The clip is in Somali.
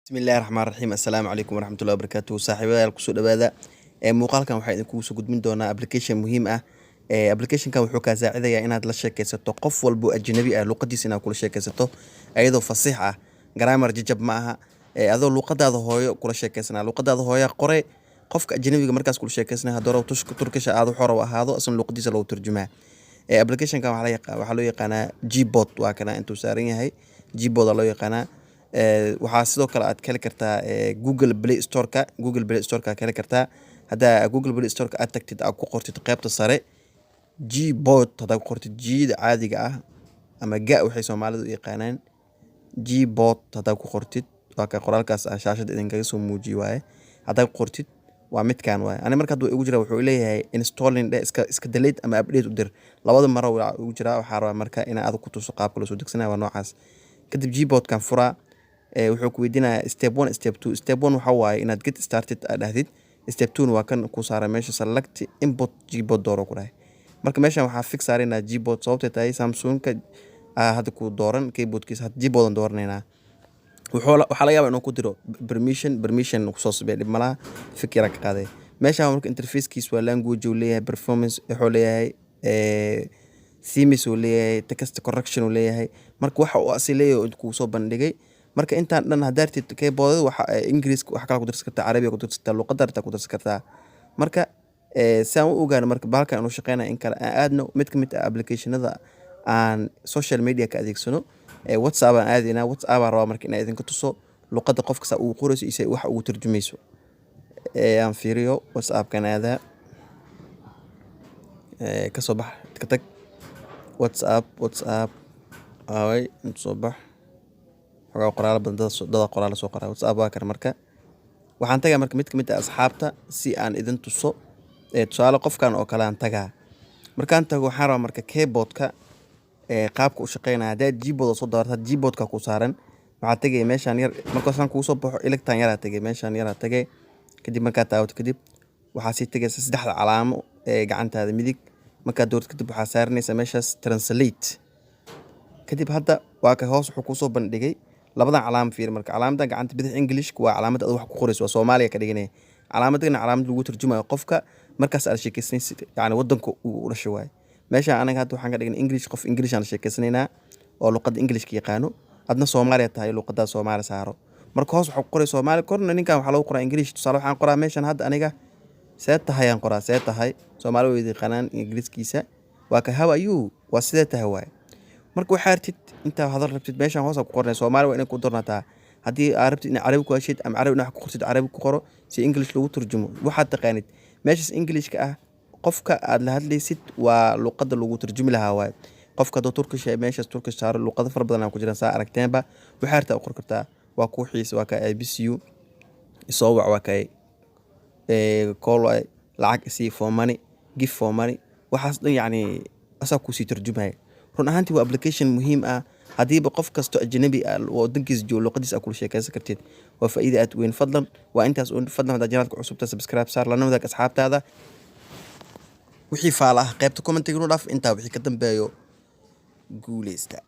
Bismillaahi Raxmaani Raxiim. Assalaamu calaykum waraxmatullaahi wabarakaatuh. Saaxiibayaal kusoo dhawaada. Muuqaalkan waxaa idinkugu soo gudbin doonaa application muhiim ah. Applicationkan wuxuu kaa saacidayaa inaad la sheekaysato qof walbo ajnabi ah luqadiisa inaad kula sheekaysato ayadoo fasiix ah. Grammar jajab ma aha. Adoo luqadaada hooyo kula sheekaysanaa. Luqadaada hooyo qore qofka ajnabiga markaas kula sheekaysanaa haddii rabo Turkish aad wuxuu rabo ahaado asna luqadiisa loogu turjumaa. Applicationkan waxaa loo yaqaanaa Gboard waa kana intuu saaran yahay. Gboard loo yaqaanaa. Waxaa sidoo kale aad ka heli kartaa Google Play Store-ka ka heli kartaa. Haddaa Google Play Store-ka aad tagtid aad ku qortid qaybta sare Gboard haddaa ku qortid G caadiga ah ama ga waxay Soomaalidu u yaqaanaan Gboard haddaa ku qortid waa ka qoraalkaas shaashada idinkaga soo muujiyo waaye. Haddaa ku qortid waa midkaan waaye. Ani marka haduu igu jira wuxuu leeyahay installing iska delete ama update u dir. Labada mar waa igu jira waxaa rabaa marka in aad ku tuso qaabka loo soo degsanayo waa noocaas. Kadib Gboard-kan furaa wuxuu ku weydiinayaa step 1 step 2. Step 1 waxa waaye inaad get started aad dhahdid. Step 2 waa kan ku saaran meesha select import Gboard dooro ku dhahay. Marka meeshan waxaa fix saareynaa Gboard sababtoo tahay Samsung-ka hadda ku dooran keyboardkiisa had Gboard aan dooraneynaa. Waxaa laga yaabaa inuu ku diro permission ku soo sameeyo dhib malaha fikira ka qaaday. Meeshan marka interface-kiisa waa language uu leeyahay performance wuxuu leeyahay themes uu leeyahay text correction uu leeyahay. Marka waxa uu asileeyo ku soo bandhigay marka intaan dhan hadartid keyboard waxa English wax kala ku darsan kartaa Carabiga ku darsan kartaa luqadda ku darsan kartaa. Marka saan u ogaan marka baalkan inuu shaqeynayo in kale aadna mid ka mid ah applicationada aan social media ka adeegsano WhatsApp aan aadina WhatsApp aan rabaa marka in idinka tuso luqadda qofka sa uu qorayso iyo wax uu turjumayso. Aan fiiriyo WhatsApp-kan aada ka soo bax ka tag WhatsApp away inta soo bax xogaa qoraal badan dad qoraal soo qoraa WhatsApp waa kan marka waxaan tagaa marka mid ka mid ah asxaabta si aan idin tuso tusaale qofkan oo kale aan tagaa markaan tago waxaan rabaa marka keyboard-ka qaabka u shaqeynaya hadda Gboard soo doortad Gboard-ka ku saaran waxaa tagay meeshan yar markaasaan kugu soo baxo electan yar tagay meeshan yar tagay kadib markaa taawto kadib waxaa sii tagaysa saddexda calaamo gacantaada midig markaa doorto kadib waxaa saaranaysa meeshaas translate kadib hadda waa ka hoos wuxuu ku soo bandhigay labadan calaamad fiir marka calaamada gacanta bidix English waa calaamad aad wax ku qorayso waa Soomaaliya ka dhiganay calaamadana calaamad lagu turjumayo qofka markaas aad sheekaysanaysid yani wadanka uu dhashay waay meesha anaga hadda waxaan ka dhignay English qof English aan sheekaysanaynaa oo luqadda English-ka yaqaano adna Soomaaliya tahay luqadda Soomaali saaro marka hoos waxa ku qoray Soomaali korna ninkan waxa lagu qoraa English tusaale waxaan qoraa meeshan hadda aniga see tahay aan qoraa see tahay Soomaali way yaqaanaan English-kiisa waa ka how are you waa sidee tahay waay marka waxaa artid inta hadal rabtid meeshan hoos ku qornay Soomaali waa inay ku dornataa hadii aad rabtid in Carabi ku heshid ama Carabi wax ku qortid Carabi ku qoro si English lagu turjumo waxaad taqaanid meeshas English-ka ah qofka aad la hadlaysid waa luqadda lagu turjumi lahaa waay qofka doo Turkish meeshas Turkish saaro luqado far badan ku jiraan saa aragteenba waxa arta u qor kartaa waa ku xiis waa ka IBCU soo wac waa ka call lacag si for money give for money waxaas dhan yani asaa ku sii turjumay run ahaantii waa application muhiim ah hadiiba qof kasto ajnabi ah oo wadankiisa joogo luqadiisa kula sheekaysan kartid waa faa'iido aad weyn fadlan waa intaas oo fadlan hada janaadka cusubta subscribe saar lana wadaag asxaabtaada wixii faalaha qaybta comment-iga noo dhaaf inta wixii ka dambeeyo guuleysta